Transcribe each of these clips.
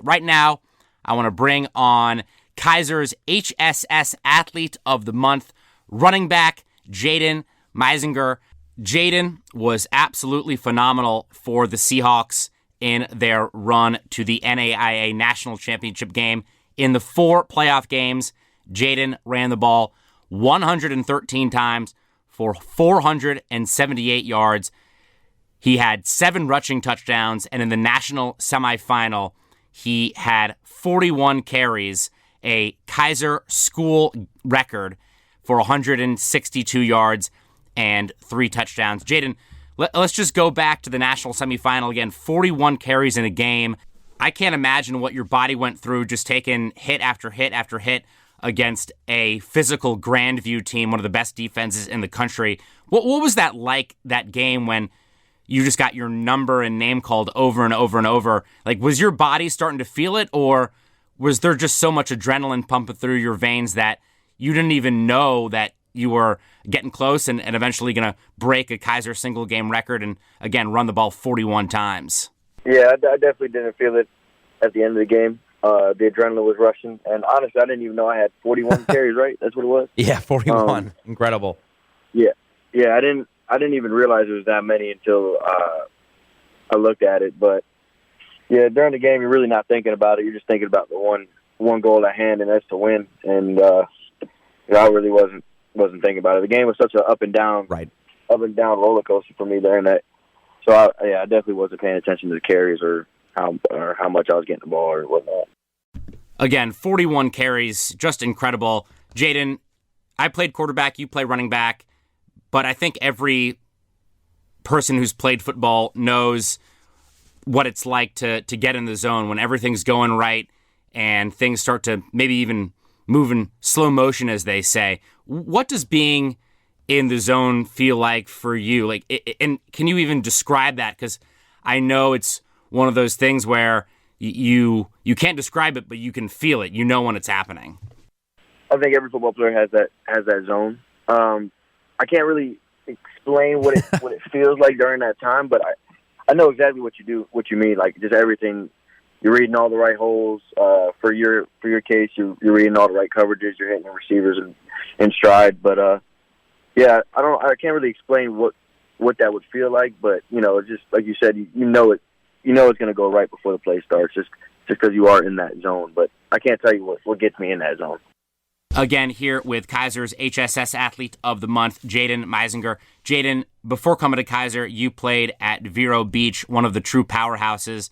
Right now, I want to bring on Keiser's HSS Athlete of the Month, running back Jaden Meizinger. Jaden was absolutely phenomenal for the Seahawks in their run to the NAIA National Championship game. In the 4 playoff games, Jaden ran the ball 113 times for 478 yards. He had 7 rushing touchdowns, and in the national semifinal, he had 41 carries, a Keiser school record for 162 yards and 3 touchdowns. Jaden, let's just go back to the national semifinal again. 41 carries in a game. I can't imagine what your body went through just taking hit after hit after hit against a physical Grandview team, one of the best defenses in the country. What was that like, that game, when you just got your number and name called over and over and over? Like, was your body starting to feel it, or was there just so much adrenaline pumping through your veins that you didn't even know that you were getting close and eventually going to break a Keiser single game record and, again, run the ball 41 times? Yeah, I definitely didn't feel it at the end of the game. The adrenaline was rushing, and honestly, I didn't even know I had 41 carries, right? That's what it was? Yeah, 41. Incredible. Yeah, I didn't even realize it was that many until I looked at it. But yeah, during the game, you're really not thinking about it. You're just thinking about the one goal at hand, and that's to win. And I really wasn't thinking about it. The game was such an up and down roller coaster for me during that. So I definitely wasn't paying attention to the carries or how much I was getting the ball or whatnot. Again, 41 carries, just incredible. Jaden, I played quarterback, you play running back, but I think every person who's played football knows what it's like to get in the zone when everything's going right and things start to maybe even move in slow motion, as they say. What does being in the zone feel like for you? Like, and can you even describe that? Because I know it's one of those things where you can't describe it, but you can feel it. You know when it's happening. I think every football player has that zone. I can't really explain what it feels like during that time, but I know exactly what you mean. Like, just everything. You're reading all the right holes. For your case, you're reading all the right coverages. You're hitting the receivers in stride. But I can't really explain what that would feel like. But just like you said, you know it's going to go right before the play starts, just because you are in that zone. But I can't tell you what gets me in that zone. Again, here with Keiser's HSS Athlete of the Month, Jaden Meizinger. Jaden, before coming to Keiser, you played at Vero Beach, one of the true powerhouses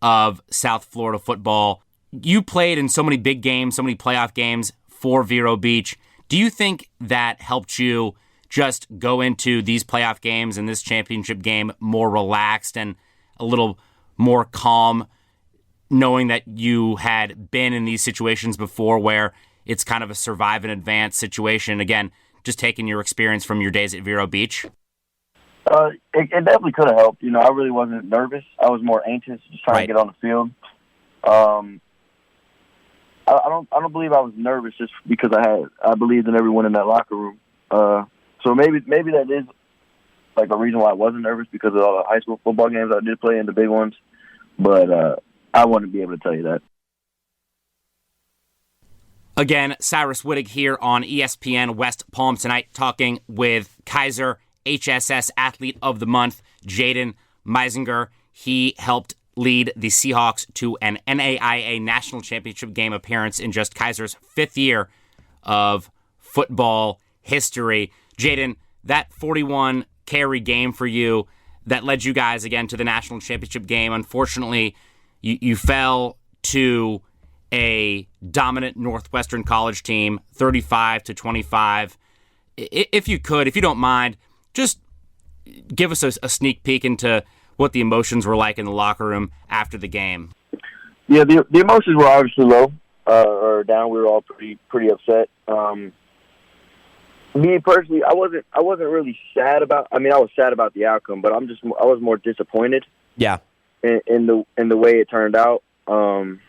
of South Florida football. You played in so many big games, so many playoff games for Vero Beach. Do you think that helped you just go into these playoff games and this championship game more relaxed and a little more calm, knowing that you had been in these situations before where it's kind of a survive and advance situation? Again, just taking your experience from your days at Vero Beach. It definitely could have helped. I really wasn't nervous. I was more anxious, just trying to get on the field. I don't believe I was nervous just because I believed in everyone in that locker room. So maybe that is like a reason why I wasn't nervous, because of all the high school football games I did play in, the big ones. But I wouldn't be able to tell you that. Again, Cyrus Wittig here on ESPN West Palm tonight, talking with Keiser HSS Athlete of the Month, Jaden Meizinger. He helped lead the Seahawks to an NAIA National Championship game appearance in just Keiser's 5th year of football history. Jaden, that 41 carry game for you that led you guys again to the National Championship game, unfortunately, you fell to a dominant Northwestern College team, 35-25. If you don't mind, just give us a sneak peek into what the emotions were like in the locker room after the game. Yeah, the emotions were obviously low or down. We were all pretty upset. Me personally, I wasn't really sad about. I mean, I was sad about the outcome, but I was more disappointed. Yeah. In the way it turned out. I'm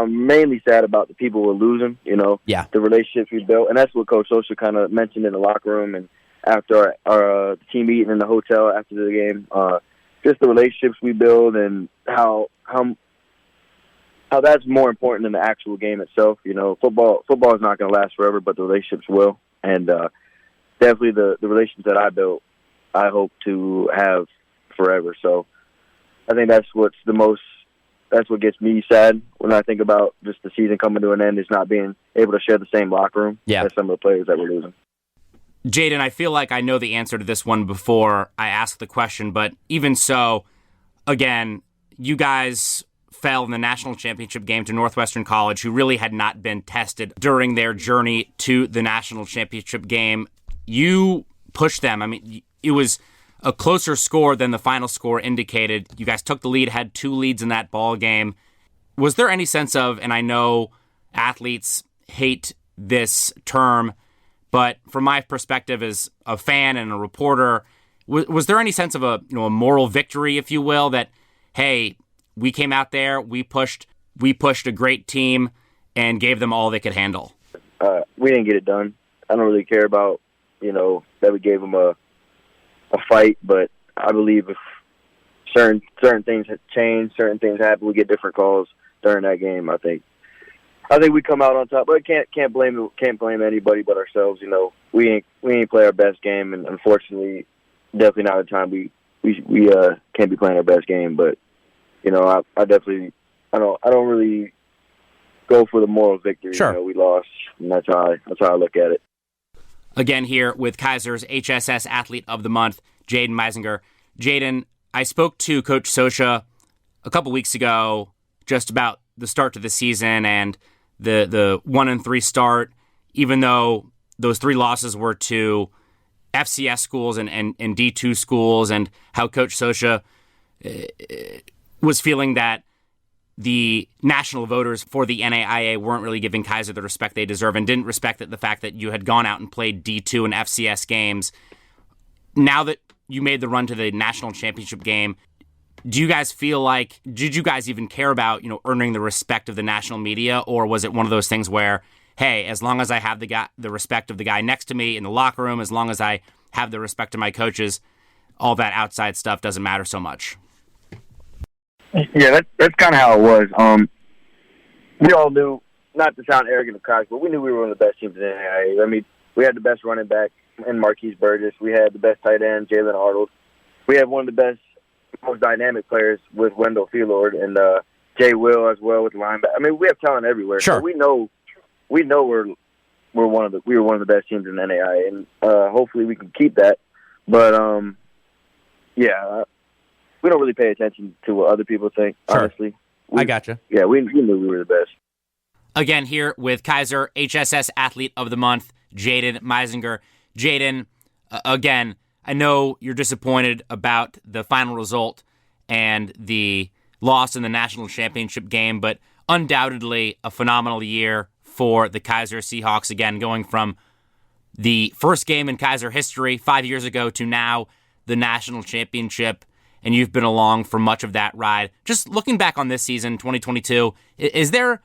mainly sad about the people we're losing. Yeah. The relationships we built, and that's what Coach Socha kind of mentioned in the locker room and after our team meeting in the hotel after the game. Just the relationships we build and how how that's more important than the actual game itself. You know, football is not going to last forever, but the relationships will. And definitely the relations that I built, I hope to have forever. So I think that's what gets me sad when I think about just the season coming to an end, is not being able to share the same locker room as some of the players that we're losing. Jaden, I feel like I know the answer to this one before I ask the question, but even so, again, you guys fell in the national championship game to Northwestern College, who really had not been tested during their journey to the national championship game. You pushed them. I mean, it was a closer score than the final score indicated. You guys took the lead, had 2 leads in that ball game. Was there any sense of, and I know athletes hate this term, but from my perspective as a fan and a reporter, was there any sense of a moral victory, if you will, that, hey, we came out there, we pushed a great team and gave them all they could handle? We didn't get it done. I don't really care about, that we gave them a fight, but I believe if certain things have changed, certain things happen, we get different calls during that game. I think we come out on top, but can't blame anybody but ourselves. We ain't play our best game, and unfortunately, definitely not the time we can't be playing our best game. But I definitely I don't really go for the moral victory. Sure. We lost, and that's how I look at it. Again, here with Keiser's HSS Athlete of the Month, Jaden Meizinger. Jaden, I spoke to Coach Sosha a couple weeks ago just about the start to the season and the 1-3 start, even though those 3 losses were to FCS schools and D2 schools, and how Coach Sosha was feeling that the national voters for the NAIA weren't really giving Keiser the respect they deserve and didn't respect the fact that you had gone out and played D2 and FCS games. Now that you made the run to the national championship game, did you guys even care about, earning the respect of the national media, or was it one of those things where, hey, as long as I have the respect of the guy next to me in the locker room, as long as I have the respect of my coaches, all that outside stuff doesn't matter so much? Yeah, that's kind of how it was. We all knew, not to sound arrogant of cocky, but we knew we were one of the best teams in the NAIA. I mean, we had the best running back in Marquise Burgess. We had the best tight end, Jalen Arnold. We had one of the best, most dynamic players with Wendell Fielord, and Jay Will as well with linebacker. I mean, we have talent everywhere. Sure. So we know we're one of the best teams in the NAIA, and hopefully we can keep that. But we don't really pay attention to what other people think. Sure. Honestly, I gotcha. Yeah, we knew we were the best. Again, here with Keiser HSS Athlete of the Month, Jaden Meizinger. Jaden, again, I know you're disappointed about the final result and the loss in the national championship game, but undoubtedly a phenomenal year for the Keiser Seahawks, again, going from the first game in Keiser history 5 years ago to now the national championship, and you've been along for much of that ride. Just looking back on this season, 2022, is there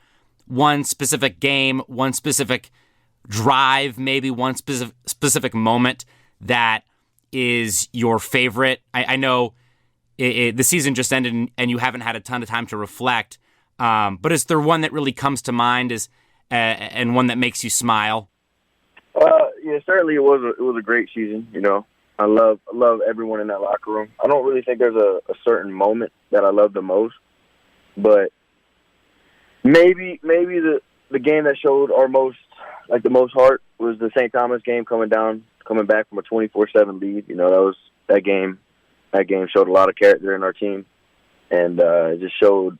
one specific game, one specific drive, maybe one specific moment that is your favorite? I know the season just ended and you haven't had a ton of time to reflect, but is there one that really comes to mind and one that makes you smile? Yeah, certainly it was a great season. I love everyone in that locker room. I don't really think there's a certain moment that I love the most, but maybe the game that showed the most heart was the St. Thomas game, coming back from a 24-7 lead. That game showed a lot of character in our team, and it just showed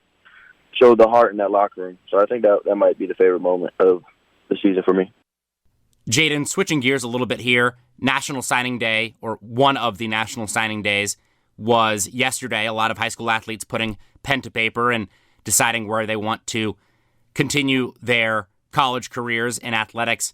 the heart in that locker room. So I think that might be the favorite moment of the season for me. Jaden, switching gears a little bit here, National Signing Day, or one of the National Signing Days, was yesterday. A lot of high school athletes putting pen to paper and deciding where they want to continue their college careers in athletics.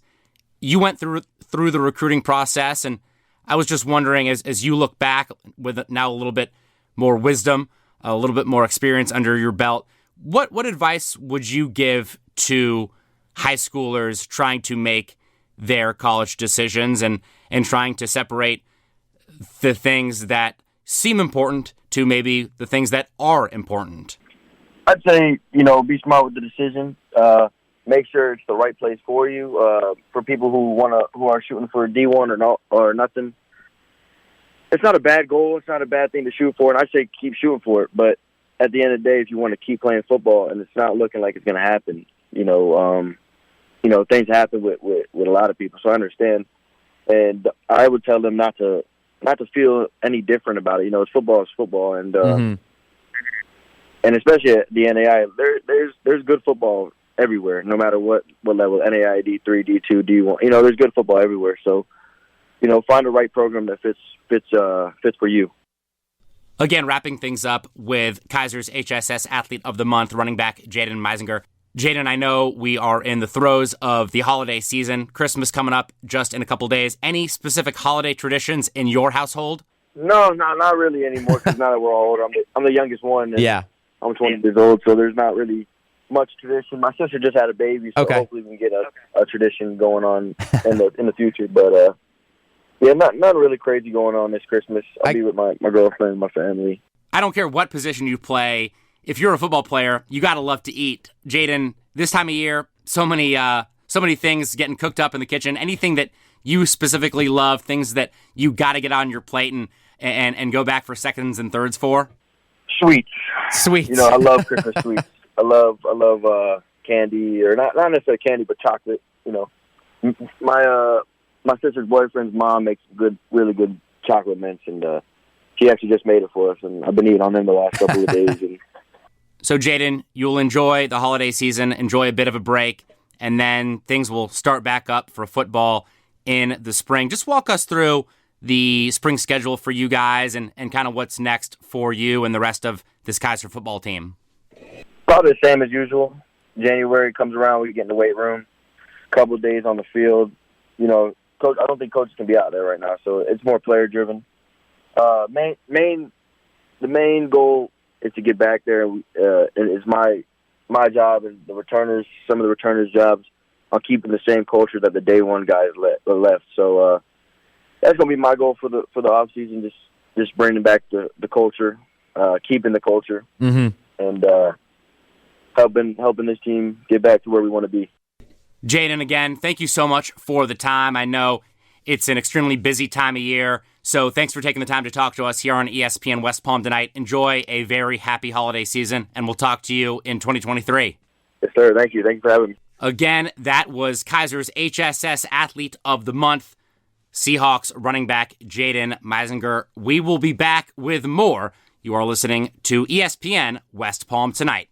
You went through the recruiting process, and I was just wondering, as you look back with now a little bit more wisdom, a little bit more experience under your belt, what advice would you give to high schoolers trying to make their college decisions and trying to separate the things that seem important to maybe the things that are important? I'd say, be smart with the decision. Make sure it's the right place for you. For people who are shooting for D1 or nothing, it's not a bad goal. It's not a bad thing to shoot for, and I say keep shooting for it. But at the end of the day, if you want to keep playing football and it's not looking like it's going to happen, things happen with a lot of people. So I understand, and I would tell them not to feel any different about it. It's football, and and especially at the NAI, there's good football everywhere, no matter what level, NAI, D3, D2, D1. There's good football everywhere. So, find the right program that fits for you. Again, wrapping things up with Keiser's HSS Athlete of the Month, running back Jaden Meizinger. Jaden, I know we are in the throes of the holiday season, Christmas coming up just in a couple days. Any specific holiday traditions in your household? No, not really anymore, because now that we're all older, I'm the youngest one. And yeah. I'm 20 years old, so there's not really much tradition. My sister just had a baby, so okay. Hopefully we can get a tradition going on in the future. But nothing really crazy going on this Christmas. I'll be with my girlfriend and my family. I don't care what position you play. If you're a football player, you got to love to eat. Jaden, this time of year, so many things getting cooked up in the kitchen. Anything that you specifically love, things that you got to get on your plate and go back for seconds and thirds for? Sweets. I love Christmas sweets. I love candy, or not necessarily candy, but chocolate. My sister's boyfriend's mom makes really good chocolate mints, and she actually just made it for us, and I've been eating on them the last couple of days. And so, Jaden, you'll enjoy the holiday season, enjoy a bit of a break, and then things will start back up for football in the spring. Just walk us through the spring schedule for you guys and kind of what's next for you and the rest of this Keiser football team. Probably the same as usual. January comes around, we get in the weight room, a couple of days on the field. Coach, I don't think coaches can be out there right now, so it's more player-driven. The main goal is to get back there, and it's my job and some of the returners' jobs on keeping the same culture that the day one guys left. So that's going to be my goal for the off season, just bringing back the culture, keeping the culture, and helping this team get back to where we want to be. Jaden, again, thank you so much for the time. I know it's an extremely busy time of year, so thanks for taking the time to talk to us here on ESPN West Palm tonight. Enjoy a very happy holiday season, and we'll talk to you in 2023. Yes, sir. Thank you. Thank you for having me. Again, that was Keiser's HSS Athlete of the Month, Seahawks running back Jaden Meizinger. We will be back with more. You are listening to ESPN West Palm tonight.